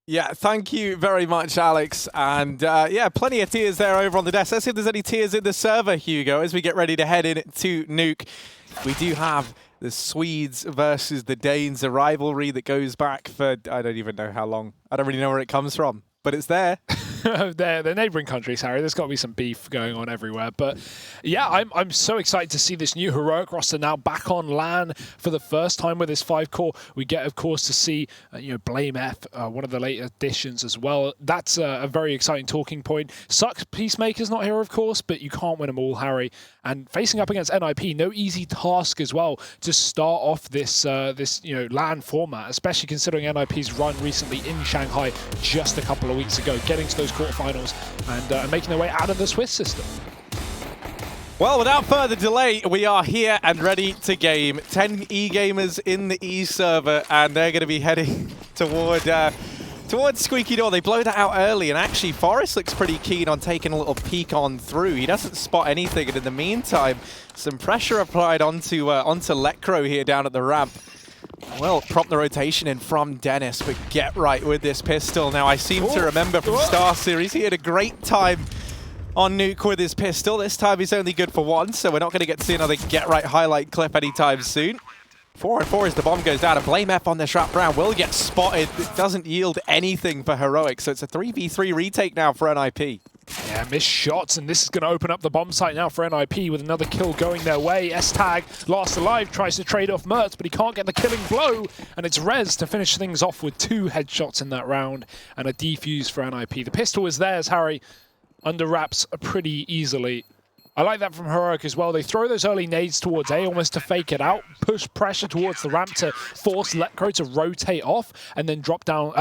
Yeah, thank you very much, Alex. And yeah, plenty of tiers there over on the desk. Let's see if there's any tiers in the server, Hugo, as we get ready to head in to Nuke. We do have the Swedes versus the Danes, a rivalry that goes back for, I don't even know how long. I don't really know where it comes from, but it's there. They're neighbouring countries, Harry. There's got to be some beef going on everywhere. But yeah, I'm so excited to see this new Heroic roster now back on LAN for the first time with this 5-core. We get, of course, to see Blame F, one of the late additions as well. That's a very exciting talking point. Sucks Peacemaker's not here, of course, but you can't win them all, Harry. And facing up against NiP, no easy task as well to start off this LAN format, especially considering NiP's run recently in Shanghai just a couple of weeks ago, getting to those quarterfinals and making their way out of the Swiss system. Well, without further delay, we are here and ready to game. 10 E-gamers in the E server, and they're going to be heading towards Squeaky Door. They blow that out early, and actually Forrest looks pretty keen on taking a little peek on through. He doesn't spot anything, and in the meantime, some pressure applied onto Lecro here down at the ramp. Well, prompt the rotation in from Dennis, but get right with this pistol. Now, I seem to remember from Star Series, he had a great time on Nuke with his pistol. This time he's only good for one, so we're not going to get to see another get right highlight clip anytime soon. 4-on-4 as the bomb goes down. A Blame F on this wrap round will get spotted. It doesn't yield anything for Heroic, so it's a 3v3 retake now for NiP. Yeah, missed shots, and this is going to open up the bomb site now for NiP with another kill going their way. S-Tag, last alive, tries to trade off Mertz, but he can't get the killing blow, and it's Rez to finish things off with 2 headshots in that round and a defuse for NiP. The pistol is theirs, Harry, under wraps pretty easily. I like that from Heroic as well. They throw those early nades towards A almost to fake it out, push pressure towards the ramp to force Letcro to rotate off, and then drop down,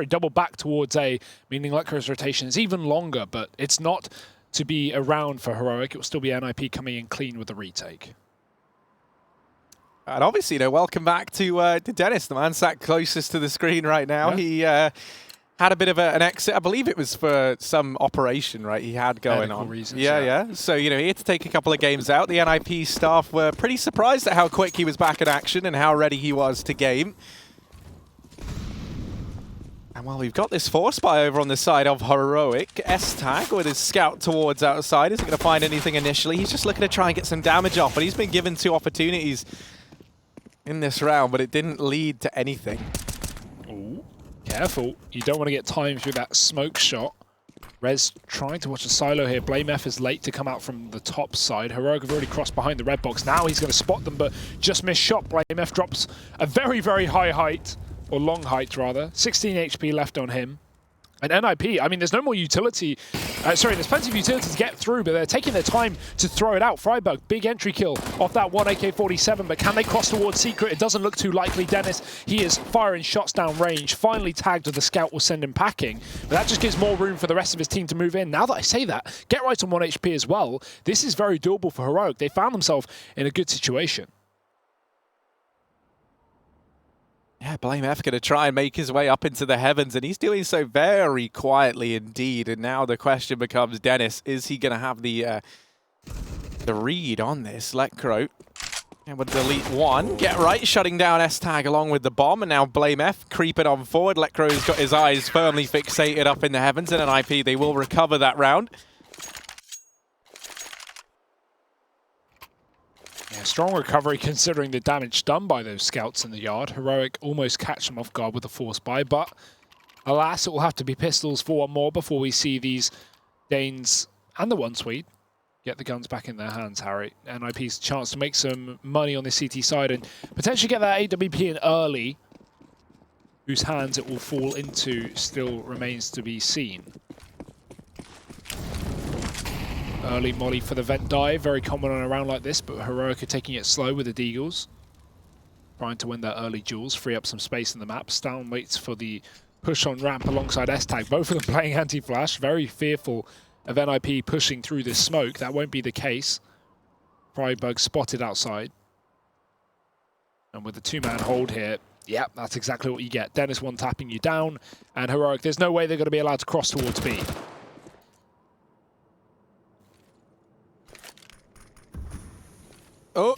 double back towards A, meaning Letcro's rotation is even longer, but it's not to be around for Heroic. It will still be NiP coming in clean with the retake. And obviously, welcome back to Dennis, the man sat closest to the screen right now. Yeah. He had a bit of an exit. I believe it was for some operation, right, he had going Medical on. Reasons, yeah. So, he had to take a couple of games out. The NiP staff were pretty surprised at how quick he was back in action and how ready he was to game. And well, we've got this force buy over on the side of Heroic. S-Tag with his scout towards outside. Isn't going to find anything initially. He's just looking to try and get some damage off, but he's been given 2 opportunities in this round, but it didn't lead to anything. Ooh. Careful, you don't want to get timed through that smoke shot. Rez trying to watch a silo here. Blame F is late to come out from the top side. Heroic have already crossed behind the red box. Now he's going to spot them, but just missed shot. Blame F drops a very, very high height, or long height rather. 16 HP left on him. And NiP, I mean, there's no more utility. There's plenty of utility to get through, but they're taking their time to throw it out. Freiburg, big entry kill off that one AK-47, but can they cross towards Secret? It doesn't look too likely. Dennis, he is firing shots down range. Finally tagged with the scout will send him packing. But that just gives more room for the rest of his team to move in. Now that I say that, get right on 1 HP as well. This is very doable for Heroic. They found themselves in a good situation. Yeah, Blame F going to try and make his way up into the heavens, and he's doing so very quietly indeed. And now the question becomes, Dennis, is he going to have the read on this? Lecro, and we'll delete 1. Get right, shutting down S-Tag along with the bomb, and now Blame F creeping on forward. Lecro's got his eyes firmly fixated up in the heavens, and NiP, they will recover that round. Yeah, strong recovery considering the damage done by those scouts in the yard. Heroic almost catch them off guard with a force buy, but alas, it will have to be pistols for one more before we see these Danes and the one Swede get the guns back in their hands, Harry. NiP's chance to make some money on the CT side and potentially get that AWP in early. Whose hands it will fall into still remains to be seen. Early molly for the vent dive, very common on a round like this, but Heroic are taking it slow with the Deagles. Trying to win their early duels, free up some space in the map. Stalin waits for the push on ramp alongside S-Tag. Both of them playing anti-flash, very fearful of NiP pushing through this smoke. That won't be the case. Freiburg spotted outside. And with the 2-man hold here, yeah, that's exactly what you get. Dennis one tapping you down, and Heroic, there's no way they're going to be allowed to cross towards B. Oh.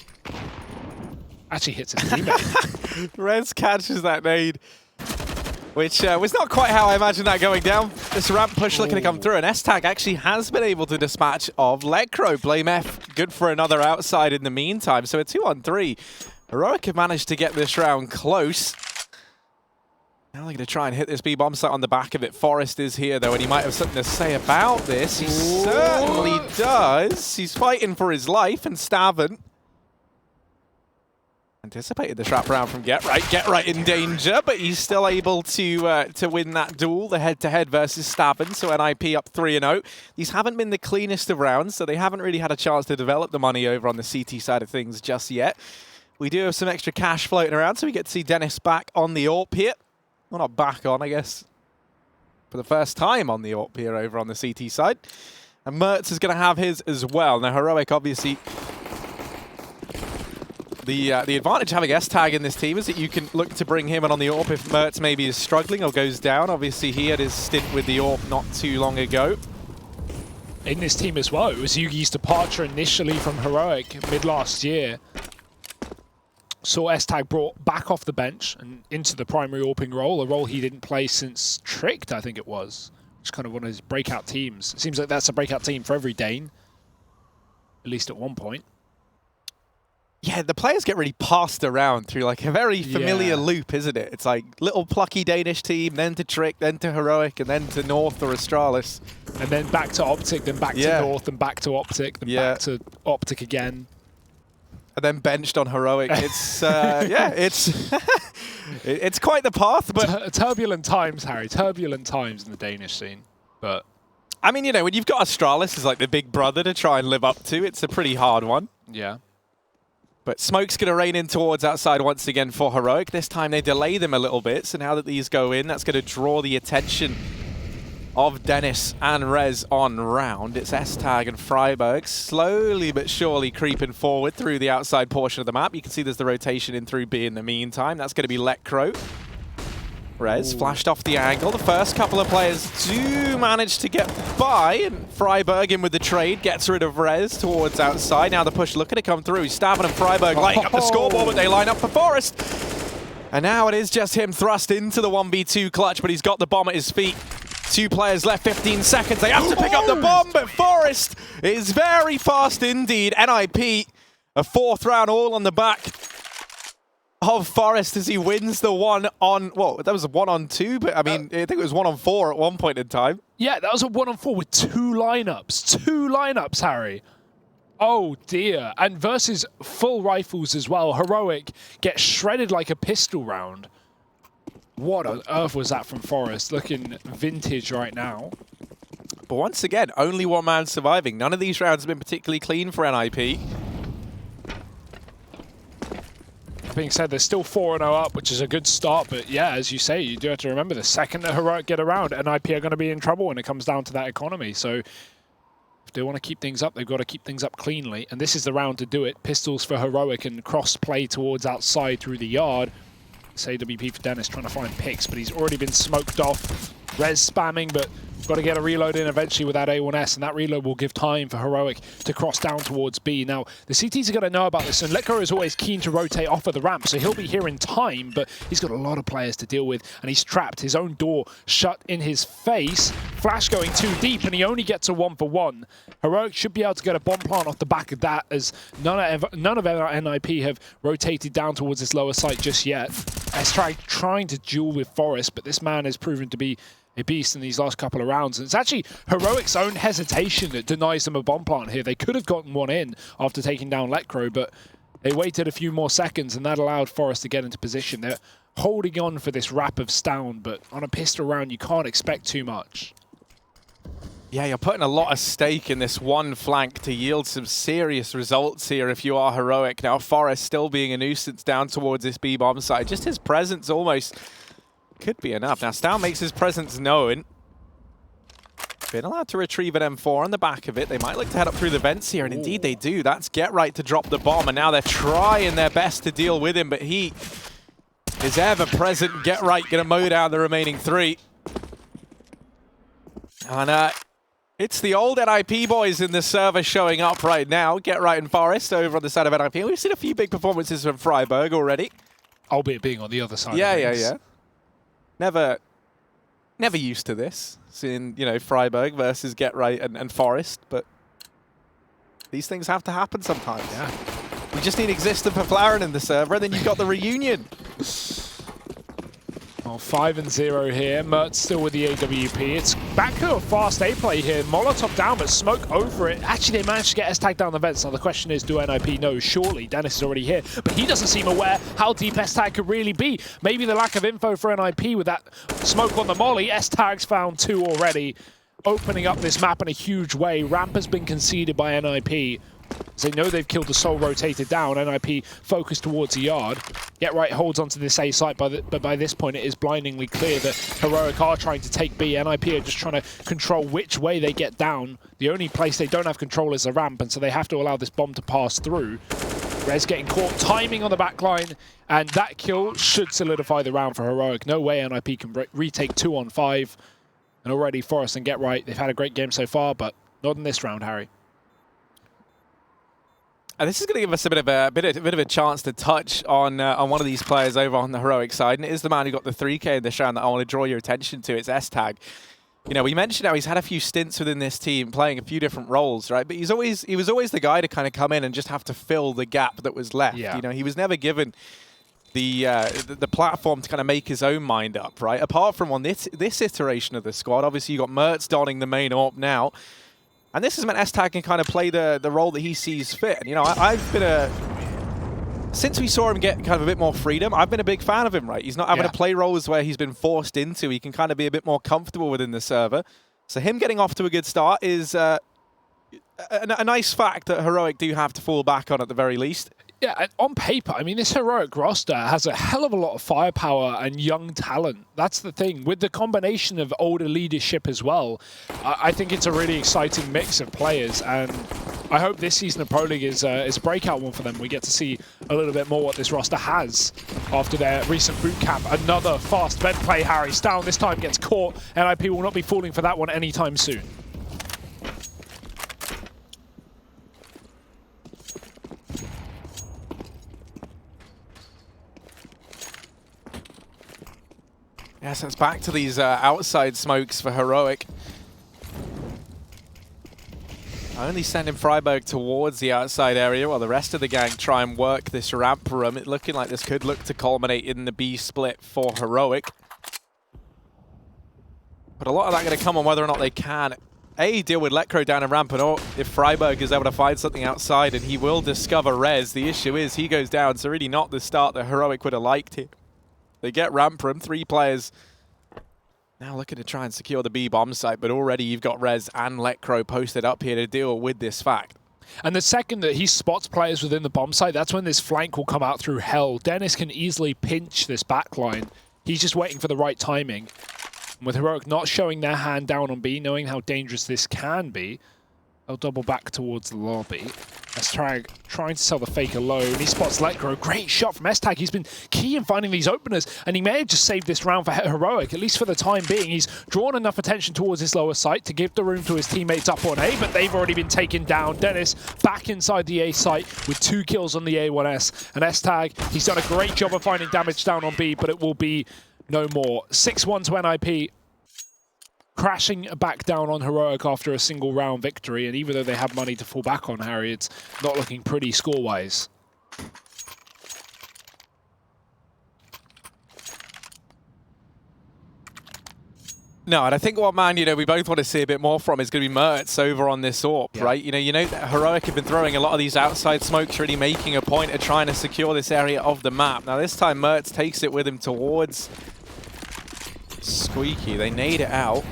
Actually hits his teammate. Rez catches that nade. which was not quite how I imagined that going down. This ramp push looking to come through, and S-Tag actually has been able to dispatch of Lecro. Blame F, good for another outside in the meantime. So a 2-on-3. Heroic have managed to get this round close. Now they're going to try and hit this B-bomb site on the back of it. Forest is here, though, and he might have something to say about this. He certainly does. He's fighting for his life, and Stavin anticipated the trap round from Get Right. Get Right in danger, but he's still able to win that duel, the head-to-head versus Stavin. So NiP up 3-0. These haven't been the cleanest of rounds, so they haven't really had a chance to develop the money over on the CT side of things just yet. We do have some extra cash floating around, so we get to see Dennis back on the AWP here. Well, not back on, I guess, for the first time on the AWP here over on the CT side. And Mertz is going to have his as well. Now, Heroic, obviously, the advantage having S-Tag in this team is that you can look to bring him in on the AWP if Mertz maybe is struggling or goes down. Obviously, he had his stint with the AWP not too long ago. In this team as well, it was Yugi's departure initially from Heroic mid-last year. Saw S-Tag brought back off the bench and into the primary AWPing role, a role he didn't play since Tricked, I think it was. Which is kind of one of his breakout teams. It seems like that's a breakout team for every Dane, at least at one point. Yeah, the players get really passed around through like a very familiar loop, isn't it? It's like little plucky Danish team, then to Trick, then to Heroic, and then to North or Astralis. And then back to Optic, then back to North, and back to Optic, then back to Optic again. And then benched on Heroic. It's, yeah, it's it's quite the path, but... Turbulent times, Harry. Turbulent times in the Danish scene. But I mean, you know, when you've got Astralis as like the big brother to try and live up to, it's a pretty hard one. Yeah. But Smoke's going to rain in towards outside once again for Heroic. This time they delay them a little bit, so now that these go in, that's going to draw the attention of Dennis and Rez on round. It's S-Tag and Freiburg slowly but surely creeping forward through the outside portion of the map. You can see there's the rotation in through B in the meantime. That's going to be Lecro. Rez flashed off the angle. The first couple of players do manage to get by, and Freiburg in with the trade gets rid of Rez towards outside. Now the push looking to come through. Stavin and Freiburg lighting up the scoreboard, but they line up for Forest. And now it is just him thrust into the 1v2 clutch, but he's got the bomb at his feet. 2 players left, 15 seconds. They have to pick up the bomb, but Forest is very fast indeed. NiP, a 4th round all on the back of Forest as he wins the 1-on... Well, that was a 1-on-2, but I mean, I think it was 1-on-4 at one point in time. Yeah, that was a 1-on-4 with 2 lineups. 2 lineups, Harry. Oh dear. And versus full rifles as well. Heroic gets shredded like a pistol round. What on earth was that from Forest? Looking vintage right now. But once again, only 1 man surviving. None of these rounds have been particularly clean for NiP. That being said, they're still 4-0 up, which is a good start. But yeah, as you say, you do have to remember the second that Heroic get around, NiP are going to be in trouble when it comes down to that economy. So if they want to keep things up, they've got to keep things up cleanly. And this is the round to do it. Pistols for Heroic and cross play towards outside through the yard. It's AWP for Dennis trying to find picks, but he's already been smoked off. Rez spamming, but got to get a reload in eventually with that A1S, and that reload will give time for Heroic to cross down towards B. Now, the CTs are going to know about this, and Lecro is always keen to rotate off of the ramp, so he'll be here in time, but he's got a lot of players to deal with, and he's trapped. His own door shut in his face. Flash going too deep, and he only gets a 1-for-1. Heroic should be able to get a bomb plant off the back of that, as none of our NiP have rotated down towards this lower site just yet. S-Tag trying to duel with Forest, but this man has proven to be a beast in these last couple of rounds. And it's actually Heroic's own hesitation that denies them a bomb plant here. They could have gotten one in after taking down Lecro, but they waited a few more seconds, and that allowed Forest to get into position. They're holding on for this wrap of Stound, but on a pistol round, you can't expect too much. Yeah, you're putting a lot of stake in this one flank to yield some serious results here if you are Heroic. Now, Forest still being a nuisance down towards this B-bomb site. Just his presence almost could be enough. Now, Stound makes his presence known. Been allowed to retrieve an M4 on the back of it. They might look to head up through the vents here, and indeed they do. That's Get Right to drop the bomb, and now they're trying their best to deal with him, but he is ever present. Get Right going to mow down the remaining 3. And it's the old NiP boys in the server showing up right now. Get Right and Forest over on the side of NiP. We've seen a few big performances from Freiburg already. Albeit being on the other side. Yeah. Never used to this, seeing, you know, Freiburg versus Get Right and Forest, but these things have to happen sometimes. Yeah. We just need Existent for Flaren in the server, and then you've got the reunion. Well, 5-0 here. Mertz still with the AWP. It's back to a fast A play here. Molotov down, but smoke over it. Actually, they managed to get S-Tag down the vents. Now, the question is, do NiP know? Surely, Dennis is already here, but he doesn't seem aware how deep S-Tag could really be. Maybe the lack of info for NiP with that smoke on the molly. S-Tag's found 2 already, opening up this map in a huge way. Ramp has been conceded by NiP. They know they've killed the soul rotated down. NiP focused towards the yard. Get Right holds onto this A site, but by this point it is blindingly clear that Heroic are trying to take B. NiP are just trying to control which way they get down. The only place they don't have control is the ramp, and so they have to allow this bomb to pass through. Rez getting caught timing on the back line, and that kill should solidify the round for Heroic. No way NiP can retake 2 on 5. And already Forest and Get Right, they've had a great game so far, but not in this round, Harry. And this is going to give us a bit of a chance to touch on one of these players over on the Heroic side, and it is the man who got the 3K in this round that I want to draw your attention to. It's S-Tag. You know, we mentioned how he's had a few stints within this team, playing a few different roles, right? But he was always the guy to kind of come in and just have to fill the gap that was left. Yeah. You know, he was never given the platform to kind of make his own mind up, right? Apart from on this iteration of the squad, obviously you got Mertz donning the main AWP now. And this has meant S-Tag can kind of play the role that he sees fit. And, you know, I've been since we saw him get kind of a bit more freedom, I've been a big fan of him, right? He's not having to play roles where he's been forced into. He can kind of be a bit more comfortable within the server. So him getting off to a good start is a nice fact that Heroic do have to fall back on at the very least. Yeah, and on paper, I mean, this Heroic roster has a hell of a lot of firepower and young talent. That's the thing. With the combination of older leadership as well, I think it's a really exciting mix of players, and I hope this season of Pro League is a breakout one for them. We get to see a little bit more what this roster has after their recent boot camp. Another fast vent play, Harry. Down this time gets caught, and NiP will not be falling for that one anytime soon. Yes, it's back to these outside smokes for Heroic. Only sending Freiburg towards the outside area while the rest of the gang try and work this ramp room. It looking like this could look to culminate in the B split for Heroic. But a lot of that going to come on whether or not they can deal with Letcro down a ramp, and or if Freiburg is able to find something outside, and he will discover Rez. The issue is he goes down, so really not the start that Heroic would have liked here. They get ramp room, 3 players now looking to try and secure the B bomb site, but already you've got Rez and Letcro posted up here to deal with this fact. And the second that he spots players within the bomb site, that's when this flank will come out through hell. Dennis can easily pinch this backline. He's just waiting for the right timing. And with Heroic not showing their hand down on B, knowing how dangerous this can be, they'll double back towards the lobby. S-Tag trying to sell the fake alone. He spots Letcro. Great shot from S-Tag. He's been key in finding these openers, and he may have just saved this round for Heroic, at least for the time being. He's drawn enough attention towards his lower site to give the room to his teammates up on A, but they've already been taken down. Dennis back inside the A site with 2 kills on the A1S. And S-Tag, he's done a great job of finding damage down on B, but it will be no more. 6-1 to NiP. Crashing back down on Heroic after a single round victory, and even though they have money to fall back on, Harry, it's not looking pretty score-wise. No, and I think what, man, you know, we both want to see a bit more from is going to be Mertz over on this AWP, right? You know that Heroic have been throwing a lot of these outside smokes, really making a point of trying to secure this area of the map. Now this time Mertz takes it with him towards Squeaky. They nade it out.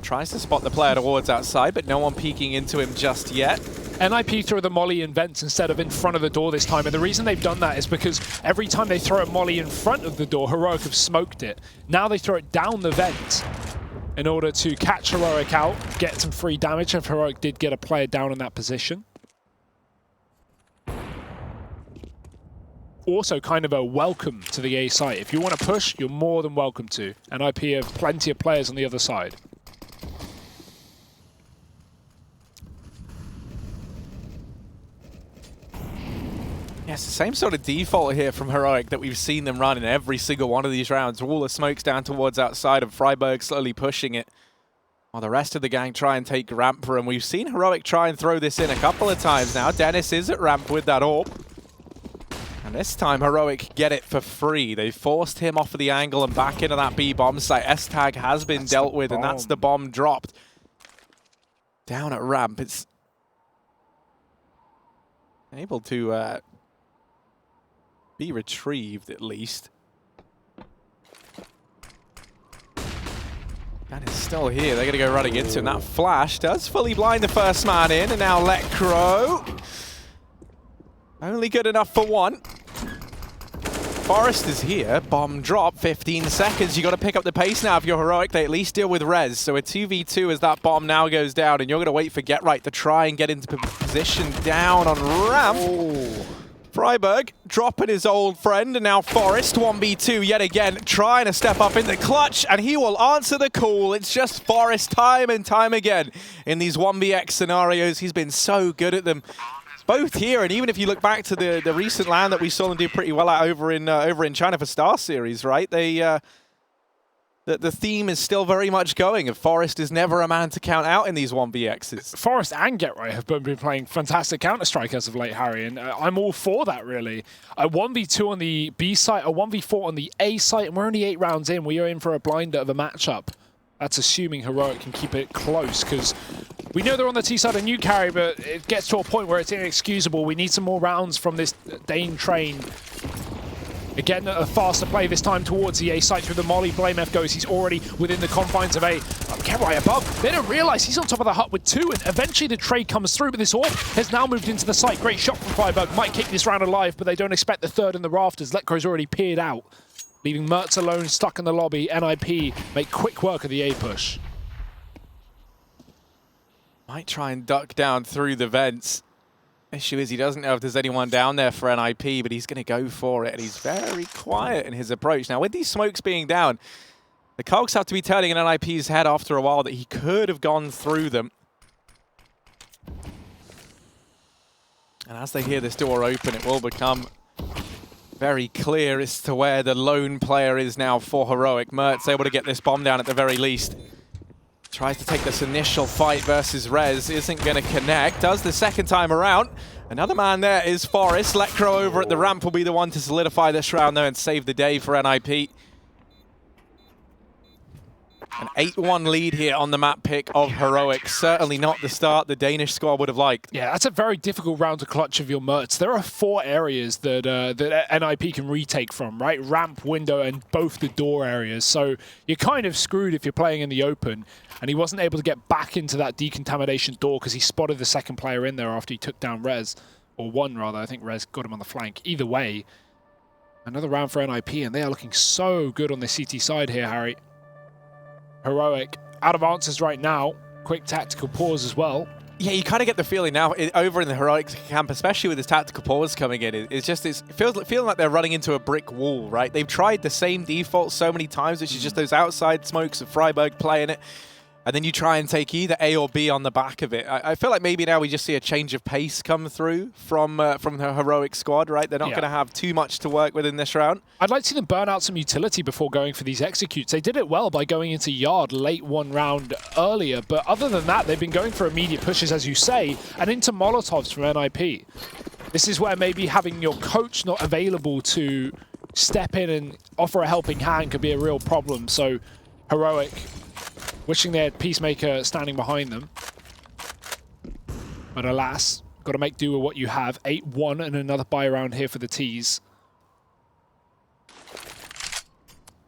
Tries to spot the player towards outside, but no one peeking into him just yet. NiP throw the molly in vents instead of in front of the door this time, and the reason they've done that is because every time they throw a molly in front of the door, Heroic have smoked it. Now they throw it down the vent in order to catch Heroic out, get some free damage if Heroic did get a player down in that position. Also kind of a welcome to the A site. If you want to push, you're more than welcome to. NiP have plenty of players on the other side. Yeah, Yes, the same sort of default here from Heroic that we've seen them run in every single one of these rounds. All the smokes down towards outside and Freiburg slowly pushing it, while the rest of the gang try and take ramp for him. We've seen Heroic try and throw this in a couple of times now. Dennis is at ramp with that AWP. And this time Heroic get it for free. They forced him off of the angle and back into that B bomb site. S-Tag has been dealt with, and that's the bomb dropped. Down at ramp, it's able to be retrieved at least. That is still here. They're going to go running into him. That flash does fully blind the first man in, and now Lecro. Only good enough for one. Forest is here. Bomb drop. 15 seconds. You got to pick up the pace now if you're Heroic. They at least deal with Rez. So a 2v2 as that bomb now goes down, and you're going to wait for Get Right to try and get into position down on ramp. Oh. Freiburg dropping his old friend, and now Forest 1v2 yet again, trying to step up in the clutch, and he will answer the call. It's just Forest time and time again in these 1vx scenarios. He's been so good at them, both here, and even if you look back to the recent LAN that we saw them do pretty well at over in China for Star Series, right? The theme is still very much going, and Forest is never a man to count out in these 1vx's. Forest and Get Right have both been playing fantastic Counter-Strike as of late, Harry, and I'm all for that, really. A 1v2 on the B site, a 1v4 on the A site, and we're only 8 rounds in. We are in for a blinder of a matchup. That's assuming Heroic can keep it close, because we know they're on the T side of Nuke, Harry, but it gets to a point where it's inexcusable. We need some more rounds from this Dane train. Again, a faster play this time towards the A site through the molly. BlameF goes, he's already within the confines of A. Get Right above. They don't realize he's on top of the hut with 2, and eventually the trade comes through, but this AWP has now moved into the site. Great shot from Freiburg. Might keep this round alive, but they don't expect the third in the rafters. Lecro's already peered out, leaving Mertz alone, stuck in the lobby. NiP make quick work of the A push. Might try and duck down through the vents. Issue is he doesn't know if there's anyone down there for NiP, but he's going to go for it, and he's very quiet in his approach. Now, with these smokes being down, the cogs have to be turning in NiP's head after a while that he could have gone through them. And as they hear this door open, it will become very clear as to where the lone player is now for Heroic. Mertz able to get this bomb down at the very least. Tries to take this initial fight versus Rez, isn't going to connect, does the second time around. Another man there is Forest. Lecro over at the ramp will be the one to solidify this round though and save the day for NiP. An 8-1 lead here on the map pick of Heroic. Certainly not the start the Danish squad would have liked. Yeah, that's a very difficult round to clutch of your Mertz. There are 4 areas that that NiP can retake from, right? Ramp, window, and both the door areas. So you're kind of screwed if you're playing in the open. And he wasn't able to get back into that decontamination door because he spotted the second player in there after he took down Rez. Or one, rather. I think Rez got him on the flank. Either way, another round for NiP, and they are looking so good on the CT side here, Harry. Heroic out of answers right now. Quick tactical pause as well. Yeah, you kind of get the feeling now over in the Heroic camp, especially with this tactical pause coming in, it feeling like they're running into a brick wall, right? They've tried the same default so many times, which is just those outside smokes of Freiburg playing it. And then you try and take either A or B on the back of it. I feel like maybe now we just see a change of pace come through from the Heroic squad, right? They're not going to have too much to work with in this round. I'd like to see them burn out some utility before going for these executes. They did it well by going into Yard late one round earlier, but other than that, they've been going for immediate pushes, as you say, and into Molotovs from NiP. This is where maybe having your coach not available to step in and offer a helping hand could be a real problem. So Heroic wishing they had Peacemaker standing behind them. But alas, got to make do with what you have. 8-1 and another buy round here for the T's.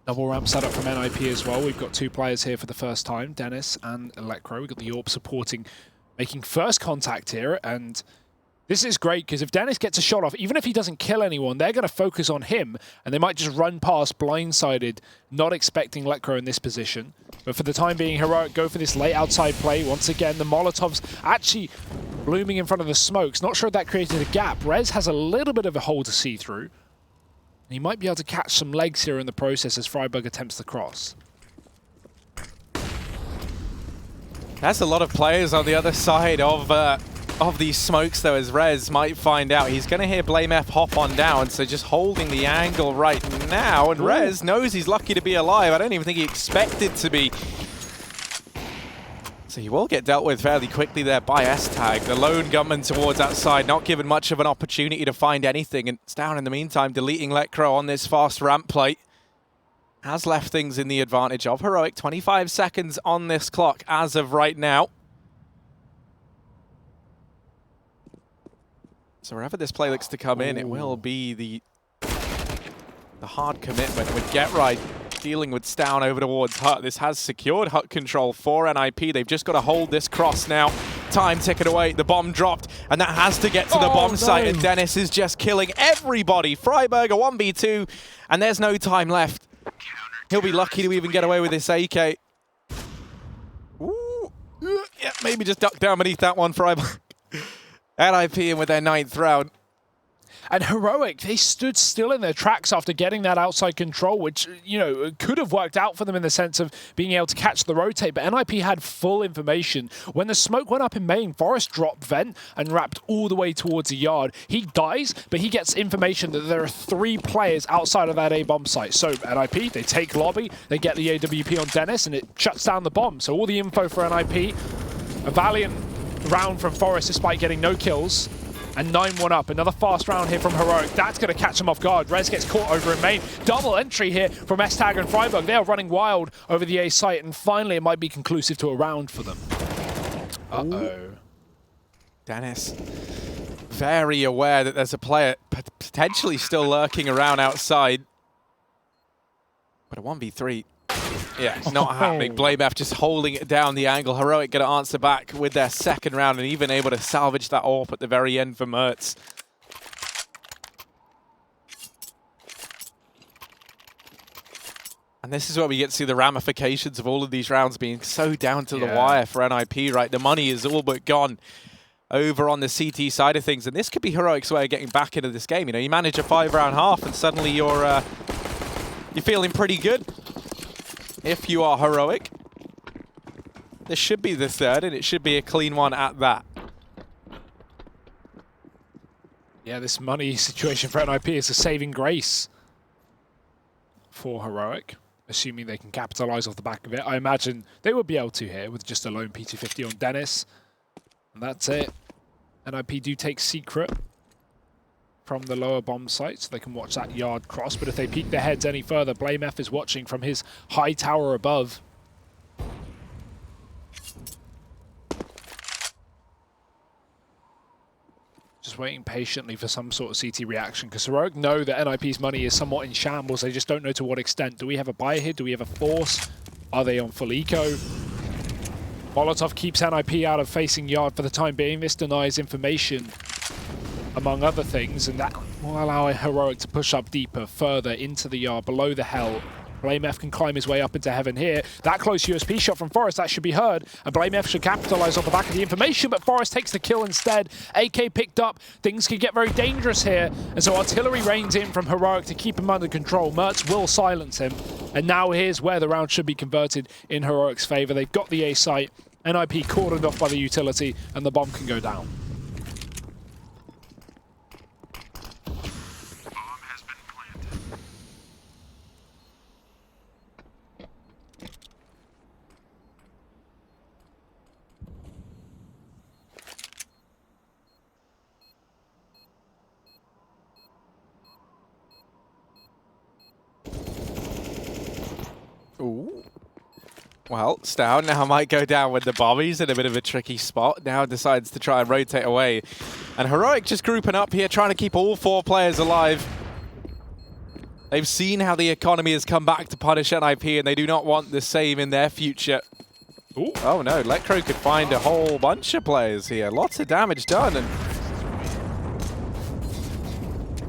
Double ramp setup from NiP as well. We've got 2 players here for the first time, Dennis and Electro. We've got the AWP supporting, making first contact here, and this is great because if Dennis gets a shot off, even if he doesn't kill anyone, they're going to focus on him and they might just run past blindsided, not expecting Lecro in this position. But for the time being, Heroic go for this late outside play. Once again, the Molotovs actually blooming in front of the smokes. Not sure if that created a gap. Rez has a little bit of a hole to see through. He might be able to catch some legs here in the process as Freiburg attempts the cross. That's a lot of players on the other side of of these smokes, though, as Rez might find out. He's going to hear BlameF hop on down, so just holding the angle right now. And Rez knows he's lucky to be alive. I don't even think he expected to be. So he will get dealt with fairly quickly there by S-Tag. The lone gunman towards outside, not given much of an opportunity to find anything. And it's down in the meantime, deleting Letcro on this fast ramp play. Has left things in the advantage of Heroic. 25 seconds on this clock as of right now. So wherever this play looks to come in, it will be the hard commitment with GetRight dealing with Stown over towards Hut. This has secured Hut control for NiP. They've just got to hold this cross now. Time ticking away. The bomb dropped, and that has to get to the bomb site, and Dennis is just killing everybody. Freiberger 1v2, and there's no time left. He'll be lucky to even get away with this AK. Ooh. Yeah, maybe just duck down beneath that one, Freiberger. NiP in with their 9th round. And Heroic, they stood still in their tracks after getting that outside control, which, you know, could have worked out for them in the sense of being able to catch the rotate. But NiP had full information. When the smoke went up in main, Forest dropped vent and wrapped all the way towards the yard. He dies, but he gets information that there are 3 players outside of that A-bomb site. So NiP, they take lobby, they get the AWP on Dennis, and it shuts down the bomb. So all the info for NiP, a valiant round from Forest despite getting no kills, and 9-1 up. Another fast round here from Heroic. That's going to catch him off guard. Rez gets caught over in main. Double entry here from S-Tag and Freiberg. They are running wild over the A site, and finally it might be conclusive to a round for them. Uh-oh. Dennis, very aware that there's a player potentially still lurking around outside. But a 1v3. Yeah, not happening. BlameF just holding it down the angle. Heroic going to answer back with their 2nd round and even able to salvage that AWP at the very end for Mertz. And this is where we get to see the ramifications of all of these rounds being so down to the wire for NiP, right? The money is all but gone over on the CT side of things. And this could be Heroic's way of getting back into this game. You know, you manage a 5-round half and suddenly you're feeling pretty good. If you are Heroic, this should be the 3rd, and it should be a clean one at that. Yeah, this money situation for NiP is a saving grace for Heroic, assuming they can capitalize off the back of it. I imagine they would be able to here with just a lone P250 on Dennis. And that's it. NiP do take Secret from the lower bomb site, so they can watch that yard cross. But if they peek their heads any further, BlameF is watching from his high tower above. Just waiting patiently for some sort of CT reaction, because Heroic know that NiP's money is somewhat in shambles. They just don't know to what extent. Do we have a buy here? Do we have a force? Are they on full eco? Molotov keeps NiP out of facing yard for the time being. This denies information, among other things, and that will allow Heroic to push up deeper, further into the yard, below the hell. BlameF can climb his way up into heaven here. That close USP shot from Forest, that should be heard, and BlameF should capitalize off the back of the information, but Forest takes the kill instead. AK picked up. Things could get very dangerous here, and so artillery rains in from Heroic to keep him under control. Mertz will silence him, and now here's where the round should be converted in Heroic's favor. They've got the A site. NiP cordoned off by the utility, and the bomb can go down. Ooh. Well, Stown now might go down with the bomb. He's in a bit of a tricky spot. Now decides to try and rotate away. And Heroic just grouping up here, trying to keep all 4 players alive. They've seen how the economy has come back to punish NiP, and they do not want the same in their future. Ooh. Oh no, Letcro could find a whole bunch of players here. Lots of damage done. And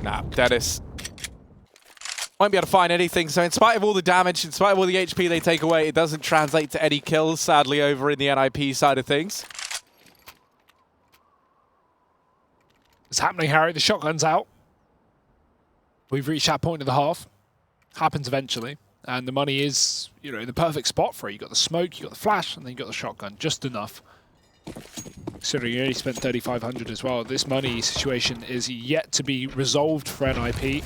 nah, Dennis won't be able to find anything. So in spite of all the damage, in spite of all the HP they take away, it doesn't translate to any kills, sadly, over in the NiP side of things. It's happening, Harry. The shotgun's out. We've reached that point of the half. Happens eventually. And the money is, you know, in the perfect spot for it. You got the smoke, you got the flash, and then you got the shotgun. Just enough. Considering you only spent 3,500 as well. This money situation is yet to be resolved for NiP.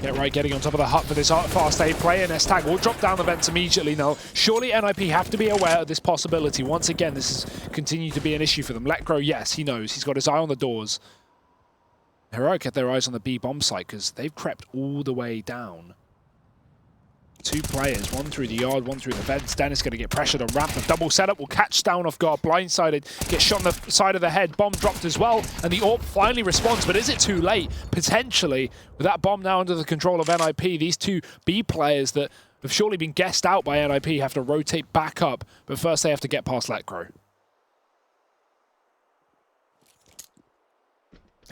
Get right, getting on top of the hut for this fast A play, and S-Tag will drop down the vents immediately. Now, surely NiP have to be aware of this possibility. Once again, this has continued to be an issue for them. Letcro, yes, he knows. He's got his eye on the doors. Heroic had their eyes on the B bomb site because they've crept all the way down. 2 players, one through the yard, one through the vents. Dennis going to get pressured on ramp. The double setup will catch down off guard. Blindsided, gets shot on the side of the head. Bomb dropped as well, and the AWP finally responds. But is it too late? Potentially, with that bomb now under the control of NiP, these 2 B players that have surely been guessed out by NiP have to rotate back up. But first, they have to get past Letcro.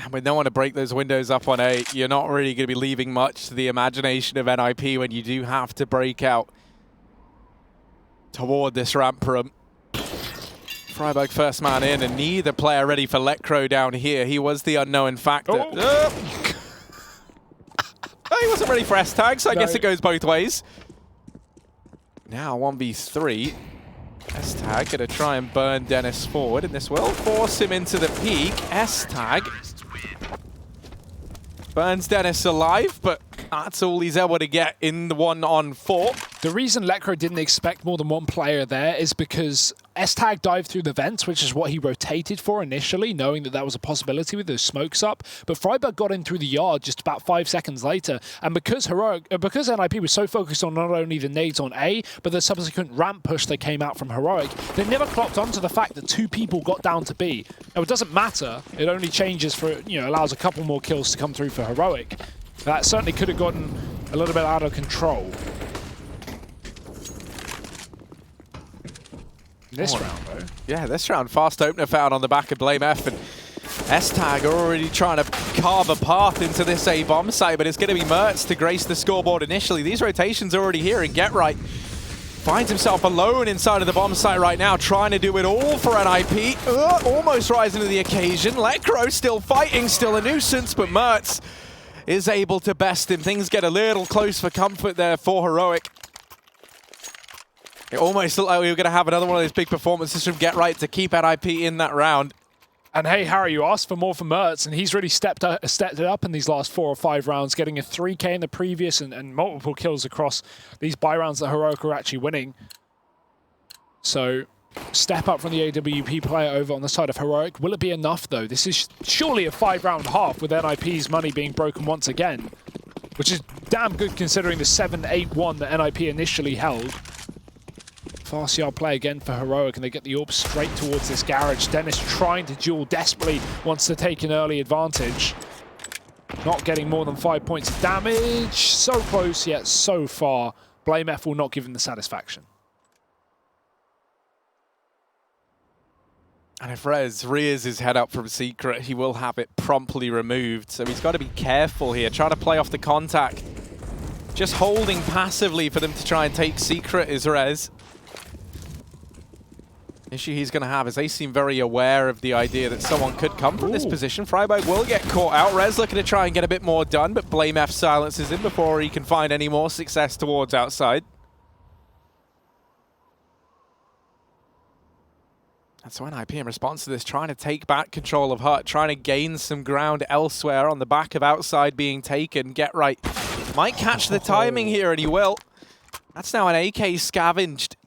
And with no one to break those windows up on A, you're not really going to be leaving much to the imagination of NiP when you do have to break out toward this ramp room. Freiburg first man in, and neither player ready for Letcro down here. He was the unknown factor. Oh, he wasn't ready for S-Tag, so I guess it goes both ways. Now 1v3. S-Tag going to try and burn Dennis forward, and this will force him into the peak. S-Tag burns Dennis alive, but that's all he's able to get in the 1-on-4. The reason Letcro didn't expect more than 1 player there is because S-Tag dived through the vents, which is what he rotated for initially, knowing that that was a possibility with those smokes up. But Freiburg got in through the yard just about 5 seconds later, and because NiP was so focused on not only the nades on A, but the subsequent ramp push that came out from Heroic, they never clocked onto the fact that 2 people got down to B. Now, it doesn't matter. It only changes for, allows a couple more kills to come through for Heroic. That certainly could have gotten a little bit out of control. This round, though. Yeah, this round, fast opener found on the back of Blame F, and S-Tag already trying to carve a path into this A bomb site, but it's going to be Mertz to grace the scoreboard initially. These rotations are already here, and Get Right finds himself alone inside of the bomb site right now, trying to do it all for NiP. Almost rising to the occasion. Letcro still fighting, still a nuisance, but Mertz is able to best him. Things get a little close for comfort there for Heroic. It almost looked like we were going to have another one of those big performances from Get Right to keep NiP in that round. And hey, Harry, you asked for more from Mertz, and he's really stepped it up in these last 4 or 5 rounds, getting a 3K in the previous and multiple kills across these buy rounds that Heroic are actually winning. So, step up from the AWP player over on the side of Heroic. Will it be enough, though? This is surely a 5-round half with NiP's money being broken once again, which is damn good considering the 7-8-1 that NiP initially held. Fast yard play again for Heroic, and they get the AWP straight towards this garage. Dennis trying to duel desperately, wants to take an early advantage. Not getting more than 5 points of damage. So close, yet so far. Blame F will not give him the satisfaction. And if Rez rears his head up from Secret, he will have it promptly removed. So he's got to be careful here, trying to play off the contact. Just holding passively for them to try and take Secret is Rez. Issue he's going to have is they seem very aware of the idea that someone could come from this position. Freiburg will get caught out. Rez looking to try and get a bit more done, but Blame F silences him before he can find any more success towards outside. And so NiP in response to this, trying to take back control of Hut, trying to gain some ground elsewhere on the back of outside being taken. Get Right might catch the timing here, and he will. That's now an AK scavenged.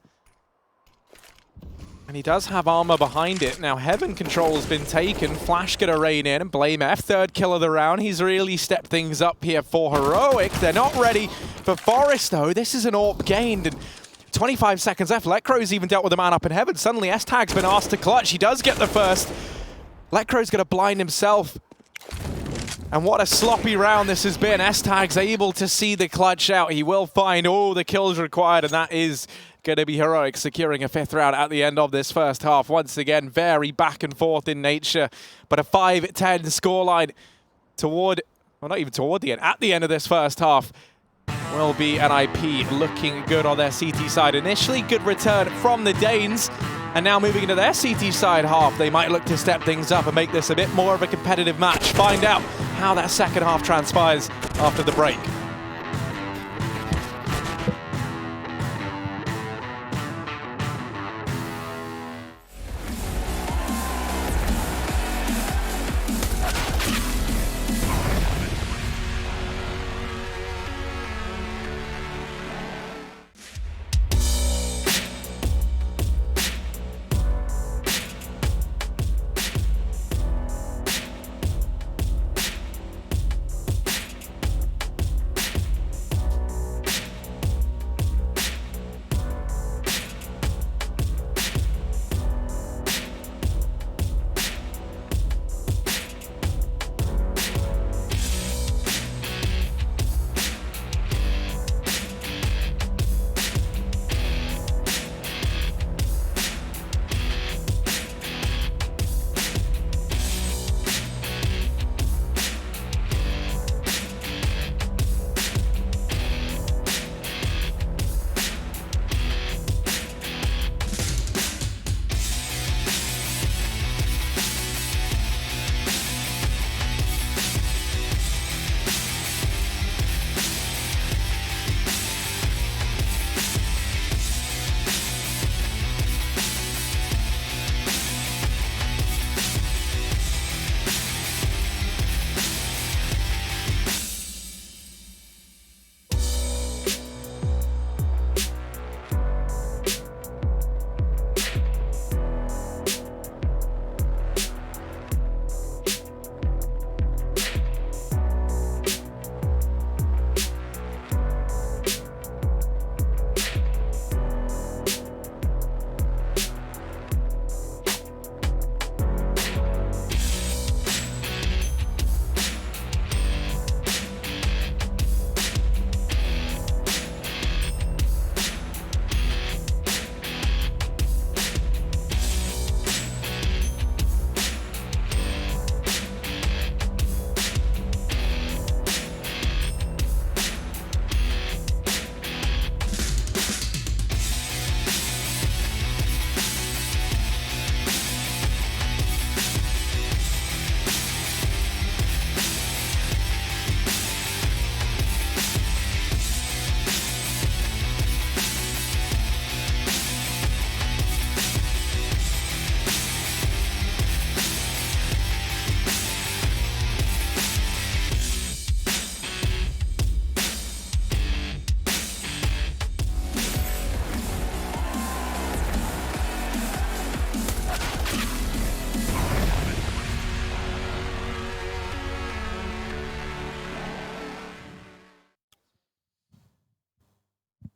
And he does have armor behind it. Now Heaven control has been taken. Flash gonna rain in, and Blame F, 3rd kill of the round. He's really stepped things up here for Heroic. They're not ready for Forest though. This is an AWP gained, and 25 seconds left. Letcro's even dealt with a man up in Heaven. Suddenly S-Tag's been asked to clutch. He does get the first. Letcro's gonna blind himself. And what a sloppy round this has been. S-Tag's able to see the clutch out. He will find all the kills required, and that is going to be Heroic securing a 5th round at the end of this first half. Once again, very back and forth in nature, but a 5-10 scoreline toward, well, not even toward the end, at the end of this first half will be NiP looking good on their CT side. Initially, good return from the Danes, and now moving into their CT side half, they might look to step things up and make this a bit more of a competitive match. Find out how that second half transpires after the break.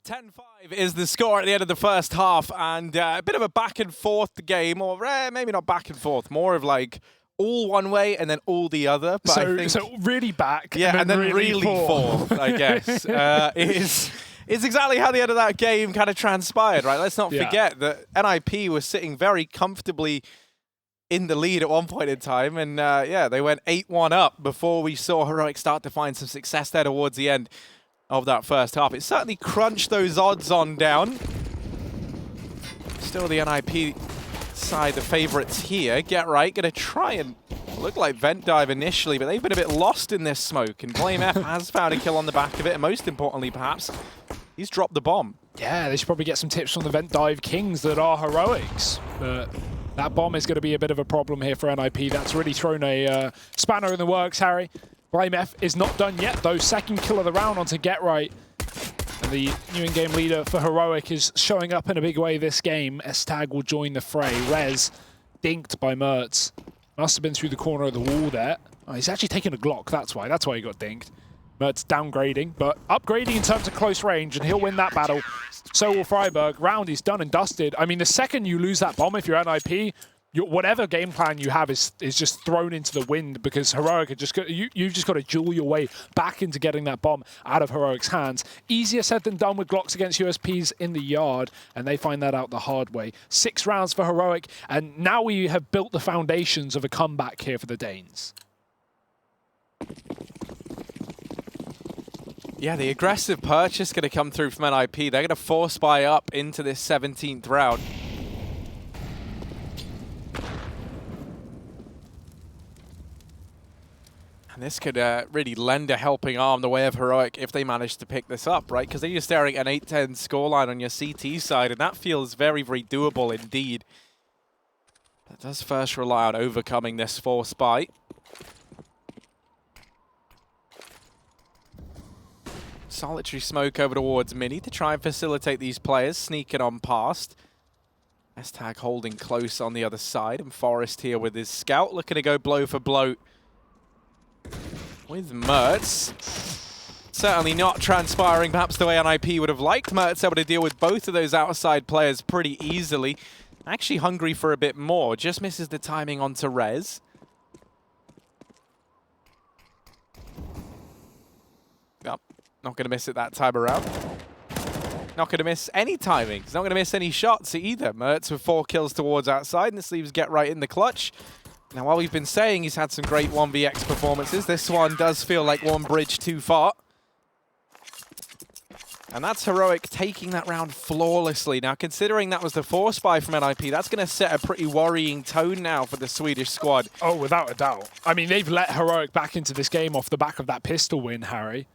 10-5 is the score at the end of the first half, and a bit of a back and forth game, or maybe not back and forth, more of like all one way and then all the other. But I think, so really back, yeah, and then really forth, I guess, is exactly how the end of that game kind of transpired, right? Let's not forget that NiP was sitting very comfortably in the lead at one point in time, and yeah, they went 8-1 up before we saw Heroic start to find some success there towards the end of that first half. It certainly crunched those odds on down. Still the NiP side, the favorites here. Get Right, gonna try and look like vent dive initially, but they've been a bit lost in this smoke, and BlameF has found a kill on the back of it, and most importantly perhaps, he's dropped the bomb. Yeah, they should probably get some tips from the vent dive kings that are Heroics, but that bomb is going to be a bit of a problem here for NiP. That's really thrown a spanner in the works, Harry. BlameF is not done yet, though. Second kill of the round onto Get Right. And the new in-game leader for Heroic is showing up in a big way this game. S-Tag will join the fray. Rez dinked by Mertz. Must have been through the corner of the wall there. Oh, he's actually taken a Glock, that's why. That's why he got dinked. Mertz downgrading, but upgrading in terms of close range, and he'll win that battle. So will Freiburg. Round is done and dusted. I mean, the second you lose that bomb, if you're NiP, whatever game plan you have is just thrown into the wind, because Heroic are just you've just got to jewel your way back into getting that bomb out of Heroic's hands. Easier said than done with Glocks against USPs in the yard, and they find that out the hard way. 6 rounds for Heroic, and now we have built the foundations of a comeback here for the Danes. Yeah, the aggressive purchase going to come through from NiP. They're going to force buy up into this 17th round. And this could really lend a helping arm the way of Heroic if they manage to pick this up, right? Because then you're staring at an 8-10 scoreline on your CT side, and that feels very, very doable indeed. That does first rely on overcoming this force buy. Solitary smoke over towards Mini to try and facilitate these players sneaking on past. S-Tag holding close on the other side, and Forest here with his scout looking to go blow for blow with Mertz. Certainly not transpiring perhaps the way NiP would have liked. Mertz able to deal with both of those outside players pretty easily. Actually hungry for a bit more. Just misses the timing onto Rez. Nope, not going to miss it that time around. Not going to miss any timing. He's not going to miss any shots either. Mertz with 4 kills towards outside, and this leaves Get Right in the clutch. Now, while we've been saying he's had some great 1vx performances, this one does feel like one bridge too far. And that's Heroic taking that round flawlessly. Now, considering that was the force buy from NiP, that's going to set a pretty worrying tone now for the Swedish squad. Oh, without a doubt. I mean, they've let Heroic back into this game off the back of that pistol win, Harry.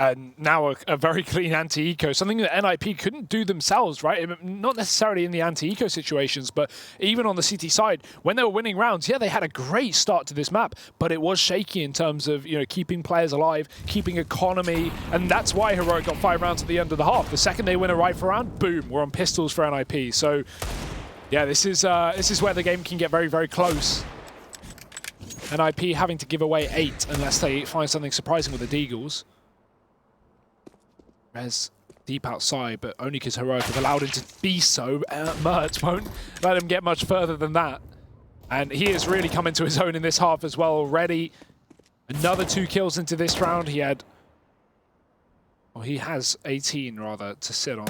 And now a very clean anti-eco, something that NiP couldn't do themselves, right? Not necessarily in the anti-eco situations, but even on the CT side, when they were winning rounds, yeah, they had a great start to this map, but it was shaky in terms of, keeping players alive, keeping economy, and that's why Heroic got 5 rounds at the end of the half. The second they win a rifle round, boom, we're on pistols for NiP. So, yeah, this is where the game can get very, very close. NiP having to give away 8 unless they find something surprising with the Deagles. Rez deep outside, but only because Heroic have allowed him to be so. Mertz won't let him get much further than that. And he has really come into his own in this half as well already. Another 2 kills into this round. He has 18 rather to sit on.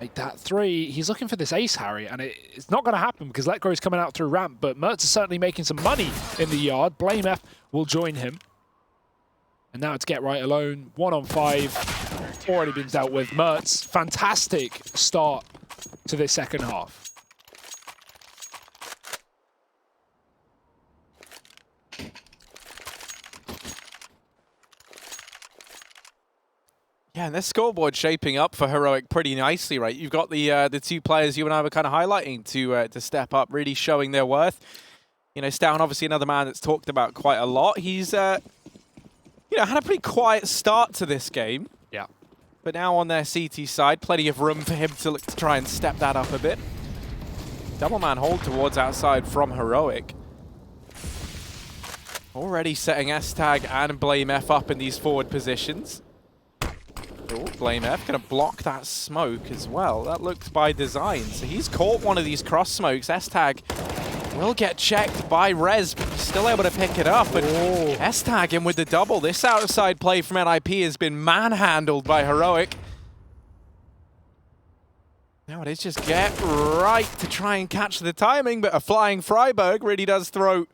Make that 3. He's looking for this ace, Harry, and it's not going to happen because Letgro's coming out through ramp, but Mertz is certainly making some money in the yard. BlameF will join him. And now it's Get Right alone. 1 on 5. Already been dealt with. Mertz, fantastic start to this second half. Yeah, and this scoreboard shaping up for Heroic pretty nicely, right? You've got the 2 players you and I were kind of highlighting to step up, really showing their worth. Stown, obviously another man that's talked about quite a lot. He's had a pretty quiet start to this game. Yeah. But now on their CT side, plenty of room for him to try and step that up a bit. Double man hold towards outside from Heroic. Already setting S-Tag and BlameF up in these forward positions. Oh, Blame F gonna block that smoke as well. That looked by design. So he's caught one of these cross smokes. S-Tag will get checked by Rez, but he's still able to pick it up. And S-Tag in with the double. This outside play from NiP has been manhandled by Heroic. Now it is just get right to try and catch the timing, but a flying Freiburg really does throw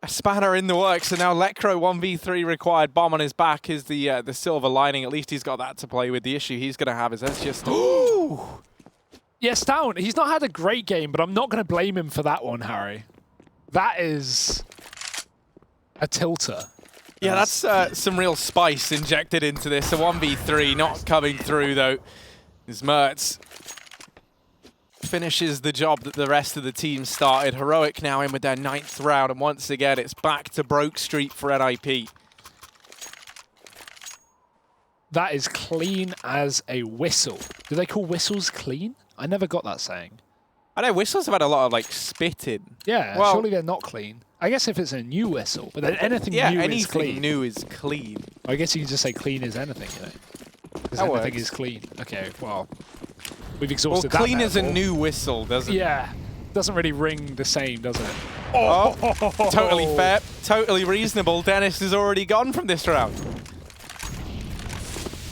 a spanner in the works. So now Lecro 1v3 required. Bomb on his back is the silver lining. At least he's got that to play with. The issue he's going to have is that's just... Ooh! Yeah, Stout, he's not had a great game, but I'm not going to blame him for that one, Harry. That is a tilter. Yeah, that's some real spice injected into this. A 1v3 not coming through, though, as Mertz finishes the job that the rest of the team started. Heroic now in with their 9th round, and once again, it's back to Broke Street for NiP. That is clean as a whistle. Do they call whistles clean? I never got that saying. I know whistles have had a lot of like spitting. Yeah, well, surely they're not clean. I guess if it's a new whistle, but then anything new is clean. Yeah, anything new is clean. I guess you can just say clean as anything, you know. Because anything is clean. Okay, well, we've exhausted that. Well, clean is a new whistle, doesn't it? Yeah, doesn't really ring the same, does it? Oh, totally fair, totally reasonable. Dennis is already gone from this round.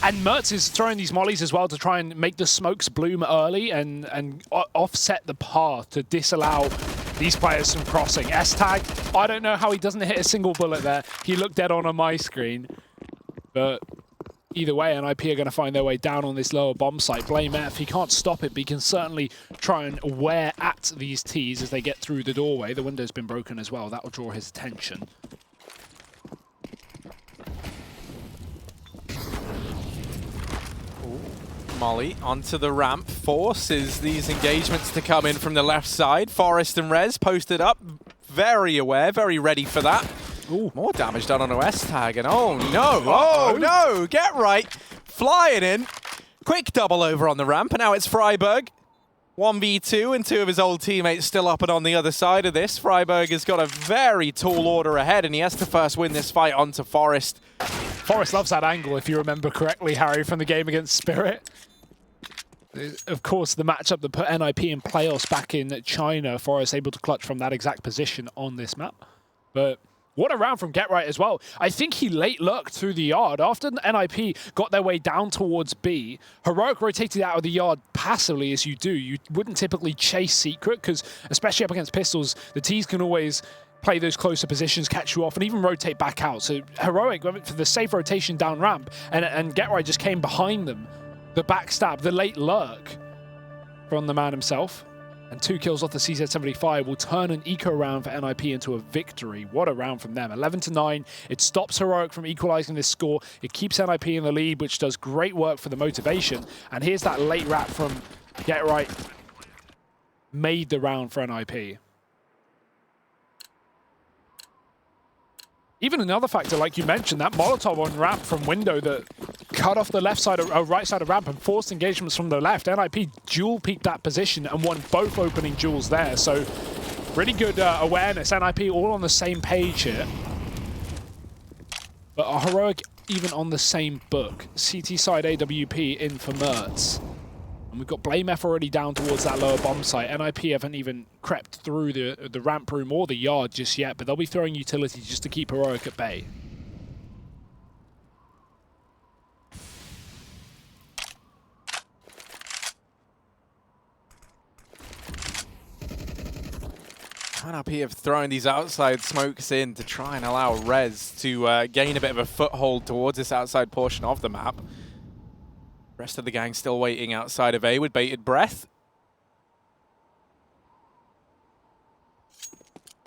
And Mertz is throwing these mollies as well to try and make the smokes bloom early and offset the path to disallow these players from crossing. S-Tag, I don't know how he doesn't hit a single bullet there. He looked dead on my screen. But either way, NiP are going to find their way down on this lower bomb site. Blame F, he can't stop it, but he can certainly try and wear at these Ts as they get through the doorway. The window's been broken as well. That will draw his attention. Molly onto the ramp, forces these engagements to come in from the left side. Forest and Rez posted up, very aware, very ready for that. Ooh. More damage done on a S-Tag, and oh no, oh no, get right, flying in. Quick double over on the ramp, and now it's Freiburg. 1v2, and 2 of his old teammates still up and on the other side of this. Freiburg has got a very tall order ahead, and he has to first win this fight onto Forest. Forest loves that angle, if you remember correctly, Harry, from the game against Spirit. Of course, the matchup that put NiP in playoffs back in China, Forest able to clutch from that exact position on this map. But what a round from Get Right as well. I think he late lurked through the yard. After NiP got their way down towards B, Heroic rotated out of the yard passively as you do. You wouldn't typically chase Secret, because especially up against pistols, the Ts can always play those closer positions, catch you off, and even rotate back out. So Heroic went for the safe rotation down ramp, and Get Right just came behind them. The backstab, the late lurk from the man himself. And 2 kills off the CZ75 will turn an eco round for NiP into a victory. What a round from them. 11-9. It stops Heroic from equalizing this score. It keeps NiP in the lead, which does great work for the motivation. And here's that late wrap from Get Right. Made the round for NiP. Even another factor, like you mentioned, that Molotov on ramp from window that cut off the left side of right side of ramp and forced engagements from the left. NiP dual peaked that position and won both opening duels there. So really good awareness. NiP all on the same page here. But a Heroic even on the same book. CT side AWP in for Mertz. And we've got Blame F already down towards that lower bomb site. NiP haven't even crept through the ramp room or the yard just yet, but they'll be throwing utilities just to keep Heroic at bay. NiP have thrown these outside smokes in to try and allow Rez to gain a bit of a foothold towards this outside portion of the map. Rest of the gang still waiting outside of A with bated breath.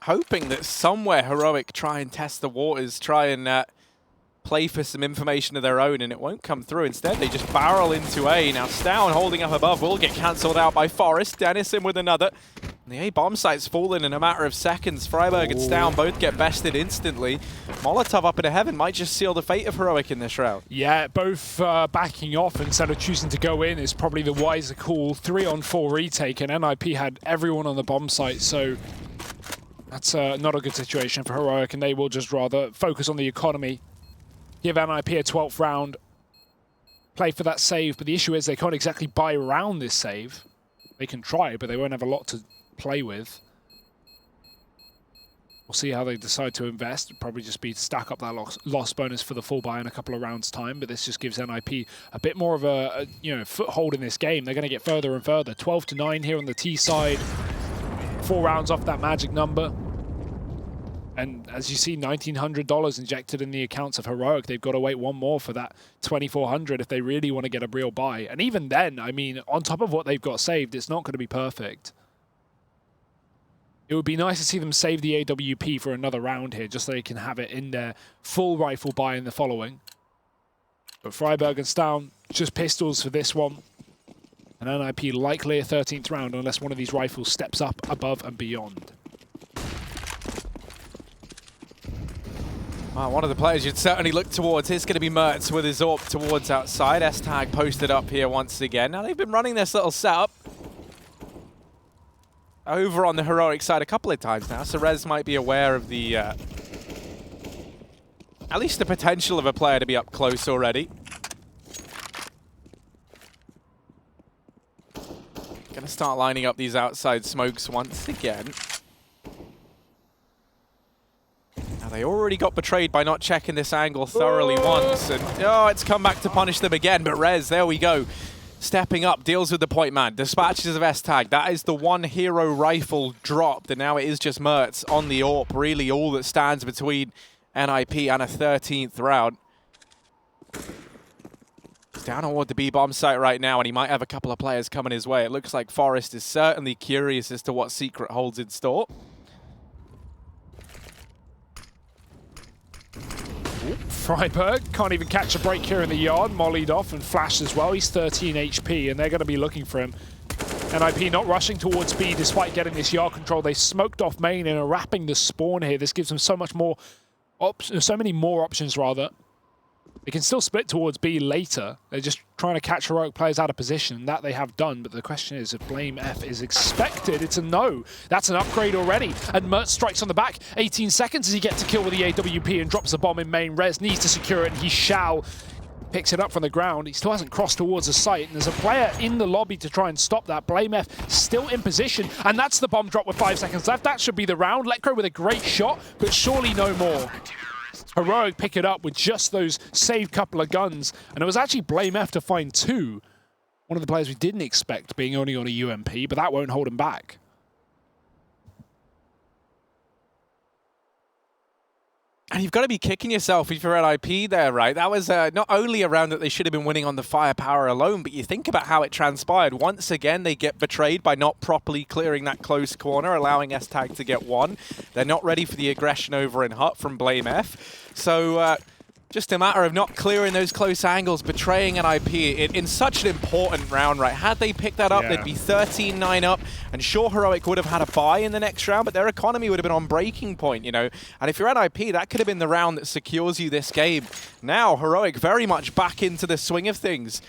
Hoping that somewhere Heroic try and test the waters, try and play for some information of their own, and it won't come through. Instead, they just barrel into A. Now, Stown holding up above will get cancelled out by Forest. Dennis in with another. And the A bomb site's fallen in a matter of seconds. Freiburg and Stown both get bested instantly. Molotov up into heaven might just seal the fate of Heroic in this round. Yeah, both backing off instead of choosing to go in is probably the wiser call. 3-on-4 retake, and NiP had everyone on the bomb site, so that's not a good situation for Heroic, and they will just rather focus on the economy give NiP a 12th round, play for that save, but the issue is they can't exactly buy around this save. They can try, but they won't have a lot to play with. We'll see how they decide to invest. It'll probably just be to stack up that loss bonus for the full buy in a couple of rounds' time, but this just gives NiP a bit more of a foothold in this game. They're going to get further and further. 12-9 here on the T side. 4 rounds off that magic number. And as you see, $1,900 injected in the accounts of Heroic. They've got to wait one more for that 2,400 if they really want to get a real buy. And even then, I mean, on top of what they've got saved, it's not going to be perfect. It would be nice to see them save the AWP for another round here, just so they can have it in their full rifle buy in the following. But Freiburg and Stown, just pistols for this one. And NiP likely a 13th round, unless one of these rifles steps up above and beyond. Well, one of the players you'd certainly look towards is going to be Mertz with his AWP towards outside. S-Tag posted up here once again. Now, they've been running this little setup over on the Heroic side a couple of times now, so Rez might be aware of the, at least the potential of a player to be up close already. Gonna start lining up these outside smokes once again. Now, they already got betrayed by not checking this angle thoroughly once, and oh, it's come back to punish them again, but Rez, there we go. Stepping up, deals with the point man, dispatches of S-Tag. That is the one hero rifle dropped, and now it is just Mertz on the AWP. Really all that stands between NiP and a 13th round. He's down toward the B-bomb site right now, and he might have a couple of players coming his way. It looks like Forest is certainly curious as to what Secret holds in store. Freiburg can't even catch a break here in the yard. Mollied off and flashed as well. He's 13 HP, and they're going to be looking for him. NiP not rushing towards B despite getting this yard control. They smoked off main and are wrapping the spawn here. This gives them so much more so many more options, rather. They can still split towards B later. They're just trying to catch Heroic players out of position. That they have done, but the question is if Blame F is expected. It's a no. That's an upgrade already. And Mertz strikes on the back. 18 seconds as he gets to kill with the AWP and drops the bomb in main. Rez needs to secure it, and he shall. Picks it up from the ground. He still hasn't crossed towards the site, and there's a player in the lobby to try and stop that. Blame F still in position, and that's the bomb drop with 5 seconds left. That should be the round. Letcro with a great shot, but surely no more. Heroic pick it up with just those saved couple of guns, and it was actually Blame F to find 2. One of the players we didn't expect being only on a UMP, but that won't hold him back. And you've got to be kicking yourself if you're at NiP there, right? That was not only a round that they should have been winning on the firepower alone, but you think about how it transpired. Once again, they get betrayed by not properly clearing that close corner, allowing S-Tag to get 1. They're not ready for the aggression over in Hut from Blame F. So just a matter of not clearing those close angles, betraying NiP in such an important round, right? Had they picked that up, they'd be 13-9 up, and sure, Heroic would have had a bye in the next round, but their economy would have been on breaking point, you know? And if you're at NiP, that could have been the round that secures you this game. Now, Heroic very much back into the swing of things.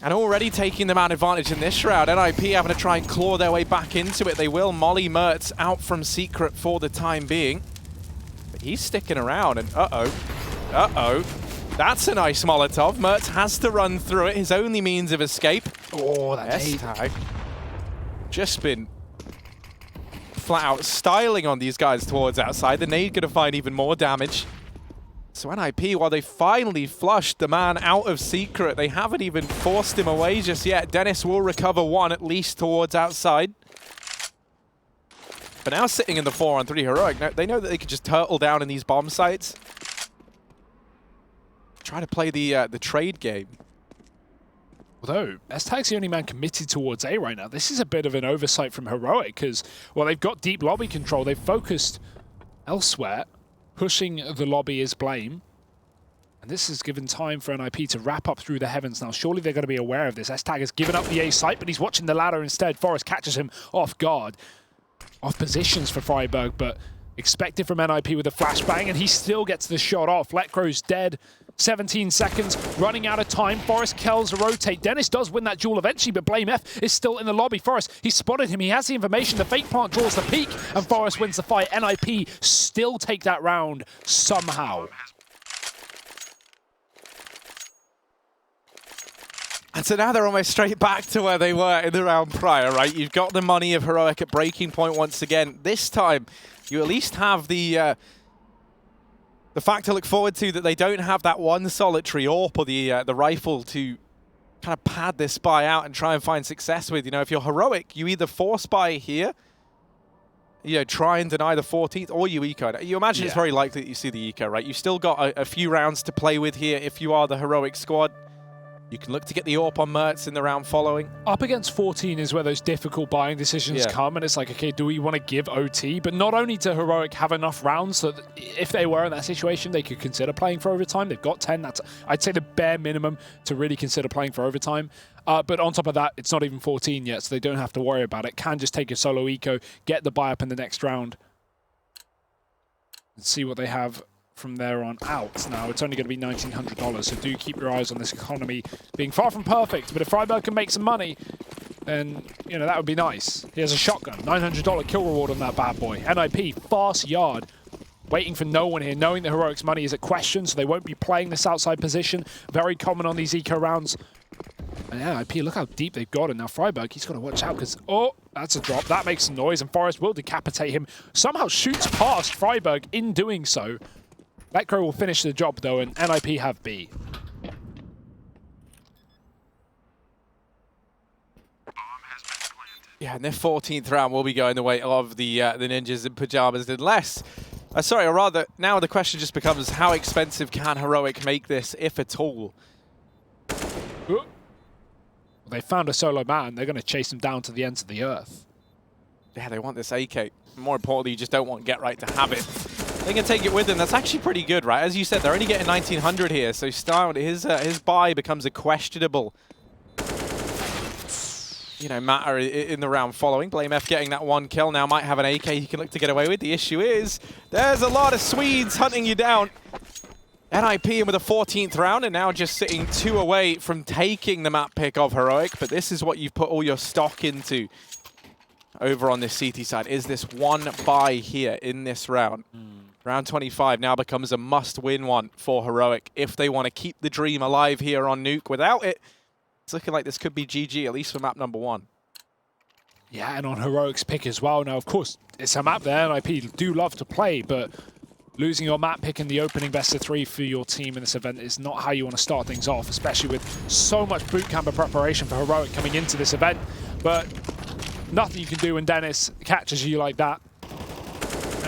And already taking them out advantage in this round. NiP having to try and claw their way back into it. They will molly Mertz out from Secret for the time being. He's sticking around, and uh-oh. That's a nice Molotov. Mertz has to run through it, his only means of escape. Oh, that S-Tag just been flat out styling on these guys towards outside. The nade gonna find even more damage. So NiP, while they finally flushed the man out of Secret, they haven't even forced him away just yet. Dennis will recover 1 at least towards outside. But now sitting in the 4-on-3 Heroic, they know that they could just turtle down in these bomb sites. Try to play the trade game. Although, S-Tag's the only man committed towards A right now. This is a bit of an oversight from Heroic, because, well, they've got deep lobby control. They've focused elsewhere. Pushing the lobby is Blame. And this has given time for NiP to wrap up through the heavens. Now, surely they're going to be aware of this. S-Tag has given up the A site, but he's watching the ladder instead. Forest catches him off guard. Off positions for Freiburg, but expected from NiP with a flashbang, and he still gets the shot off. Letcro's dead. 17 seconds, running out of time. Forest Kells rotate. Dennis does win that duel eventually, but Blame F is still in the lobby. Forest, he spotted him. He has the information. The fake plant draws the peak, and Forest wins the fight. NiP still take that round somehow. And so now they're almost straight back to where they were in the round prior, right? You've got the money of Heroic at breaking point once again. This time, you at least have the fact to look forward to that they don't have that one solitary AWP or the rifle to kind of pad this spy out and try and find success with. You know, if you're Heroic, you either force spy here, you know, try and deny the 14th, or you eco. You imagine it's very likely that you see the eco, right? You've still got a few rounds to play with here if you are the Heroic squad. You can look to get the AWP on Mertz in the round following. Up against 14 is where those difficult buying decisions come, and it's like, okay, do we want to give OT? But not only to Heroic have enough rounds so that if they were in that situation, they could consider playing for overtime. They've got 10. That's, I'd say, the bare minimum to really consider playing for overtime. But on top of that, it's not even 14 yet, so they don't have to worry about it. Can just take a solo eco, get the buy up in the next round, and see what they have from there on out. Now, it's only going to be $1,900, so do keep your eyes on this economy being far from perfect. But if Freiburg can make some money, then, you know, that would be nice. He has a shotgun, $900 kill reward on that bad boy. NiP, fast yard, waiting for no one here, knowing the Heroic's money is at question, so they won't be playing this outside position. Very common on these eco rounds. And yeah, NiP, look how deep they've got it. Now Freiburg, he's got to watch out because, oh, that's a drop. That makes some noise, and Forrest will decapitate him. Somehow shoots past Freiburg in doing so. Letcrow will finish the job, though, and NiP have B. Yeah, and their 14th round will be going the way of the Ninjas in Pajamas, unless... sorry, or rather, now the question just becomes, how expensive can Heroic make this, if at all? Well, they found a solo man. They're going to chase him down to the ends of the earth. Yeah, they want this AK. More importantly, you just don't want Get Right to have it. They can take it with them. That's actually pretty good, right? As you said, they're only getting 1,900 here, so his buy becomes a questionable, you know, matter in the round following. BlameF getting that one kill now might have an AK he can look to get away with. The issue is there's a lot of Swedes hunting you down. NiP in with a 14th round and now just sitting 2 away from taking the map pick of Heroic, but this is what you've put all your stock into over on this CT side, is this one buy here in this round. Round 25 now becomes a must-win one for Heroic if they want to keep the dream alive here on Nuke. Without it, it's looking like this could be GG, at least for map number 1. Yeah, and on Heroic's pick as well. Now, of course, it's a map there, NiP do love to play, but losing your map pick in the opening best of 3 for your team in this event is not how you want to start things off, especially with so much bootcamp and preparation for Heroic coming into this event. But nothing you can do when Dennis catches you like that.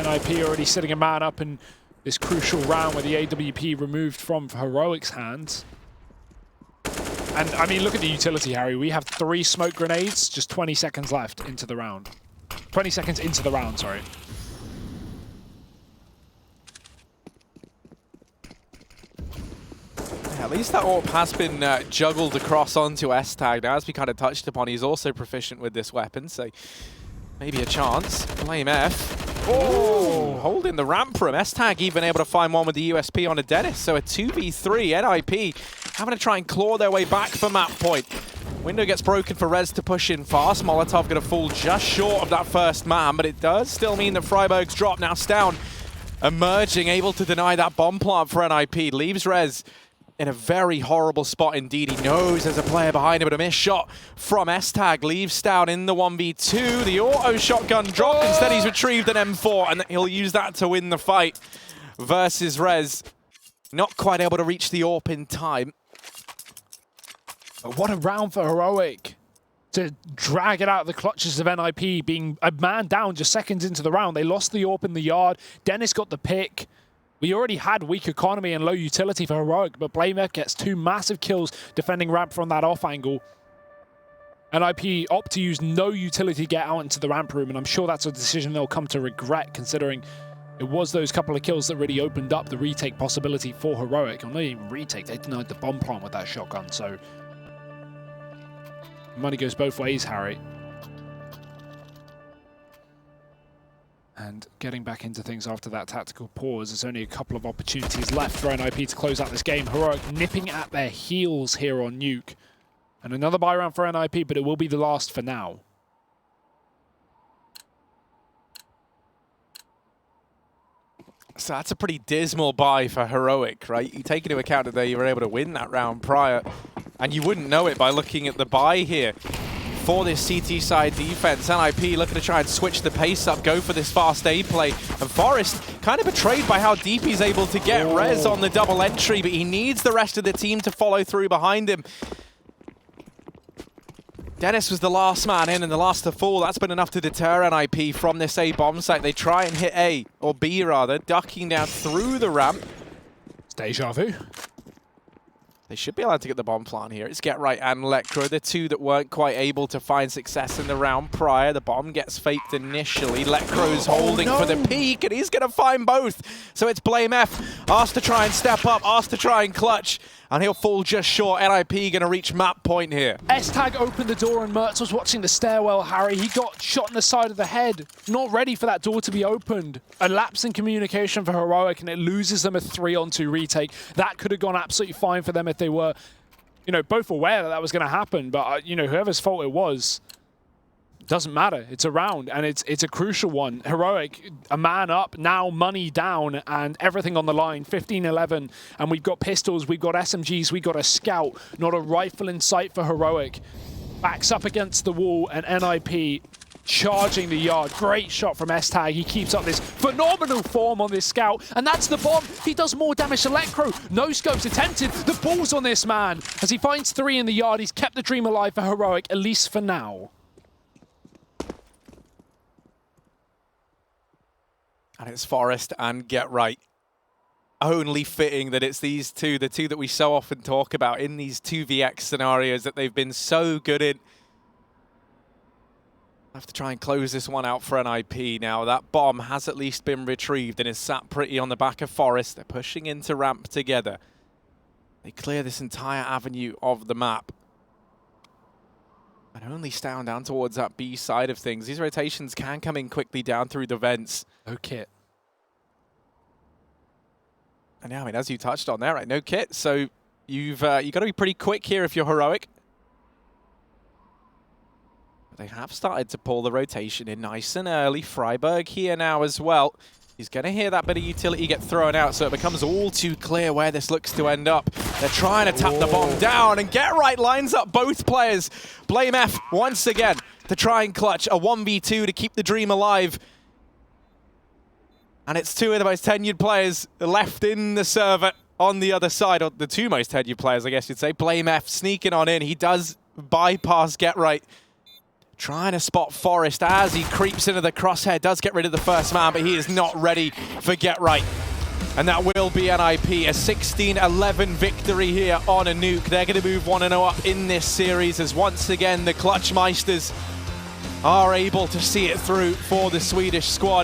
NiP already sitting a man up in this crucial round with the AWP removed from Heroic's hands. And, I mean, look at the utility, Harry. We have 3 smoke grenades, just 20 seconds left into the round. 20 seconds into the round, sorry. Yeah, at least that AWP has been juggled across onto S-Tag. Now, as we kind of touched upon, he's also proficient with this weapon, so maybe a chance. BlameF. Oh, holding the ramp for him. S-Tag even able to find one with the USP on a Dennis. So a 2v3. NiP having to try and claw their way back for map point. Window gets broken for Rez to push in fast. Molotov going to fall just short of that first man, but it does still mean that Freiburg's drop now Stown emerging, able to deny that bomb plant for NiP. Leaves Rez in a very horrible spot indeed. He knows there's a player behind him, but a missed shot from S-Tag leaves Stown in the 1v2. The auto shotgun dropped. Instead, he's retrieved an M4, and he'll use that to win the fight versus Rez. Not quite able to reach the AWP in time. But what a round for Heroic to drag it out of the clutches of NiP, being a man down just seconds into the round. They lost the AWP in the yard. Dennis got the pick. We already had weak economy and low utility for Heroic, but BlameF gets 2 massive kills defending ramp from that off angle. NiP opt to use no utility to get out into the ramp room, and I'm sure that's a decision they'll come to regret, considering it was those couple of kills that really opened up the retake possibility for Heroic. Or not even retake, they denied the bomb plant with that shotgun, so money goes both ways, Harry. And getting back into things after that tactical pause, there's only a couple of opportunities left for NiP to close out this game. Heroic nipping at their heels here on Nuke. And another buy round for NiP, but it will be the last for now. So that's a pretty dismal buy for Heroic, right? You take into account that they were able to win that round prior. And you wouldn't know it by looking at the buy here for this CT side defense. NiP looking to try and switch the pace up, go for this fast A play. And Forest kind of betrayed by how deep he's able to get Rez on the double entry, but he needs the rest of the team to follow through behind him. Dennis was the last man in and the last to fall. That's been enough to deter NiP from this A bomb site. They try and hit A, or B rather, ducking down through the ramp. It's deja vu. They should be allowed to get the bomb plant here. It's Get Right and Electro, the two that weren't quite able to find success in the round prior. The bomb gets faked initially. Electro's holding for the peak, and he's going to find both. So it's Blame F, asked to try and step up, asked to try and clutch, and he'll fall just short. NiP going to reach map point here. S-Tag opened the door and Mertz was watching the stairwell, Harry. He got shot in the side of the head. Not ready for that door to be opened. A lapse in communication for Heroic, and it loses them a 3-on-2 retake. That could have gone absolutely fine for them if they were, you know, both aware that that was going to happen. But, you know, whoever's fault it was, doesn't matter. It's a round, and it's a crucial one. Heroic, a man up, now money down, and everything on the line. 15-11, and we've got pistols, we've got SMGs, we've got a scout, not a rifle in sight for Heroic. Backs up against the wall, and NiP charging the yard. Great shot from S-Tag. He keeps up this phenomenal form on this scout, and that's the bomb. He does more damage to Electro. No scopes attempted. The ball's on this man. As he finds 3 in the yard, he's kept the dream alive for Heroic, at least for now. And it's Forest and Get Right. Only fitting that it's these two, the two that we so often talk about in these 2vx scenarios that they've been so good in. I have to try and close this one out for NiP now. That bomb has at least been retrieved and is sat pretty on the back of Forest. They're pushing into ramp together. They clear this entire avenue of the map. And only stand down towards that B side of things. These rotations can come in quickly down through the vents. No kit. And yeah, I mean, as you touched on there, right? No kit. So you got to be pretty quick here if you're Heroic. They have started to pull the rotation in nice and early. Freiburg here now as well. He's going to hear that bit of utility get thrown out, so it becomes all too clear where this looks to end up. They're trying to tap the bomb down, and Get Right lines up both players. Blame F once again to try and clutch a 1v2 to keep the dream alive. And it's two of the most tenured players left in the server on the other side, or the two most tenured players, I guess you'd say. Blame F sneaking on in. He does bypass Get Right. Trying to spot Forest as he creeps into the crosshair, does get rid of the first man, but he is not ready for Get Right. And that will be NiP, a 16-11 victory here on a Nuke. They're going to move 1-0 up in this series as once again the Clutch Meisters are able to see it through for the Swedish squad.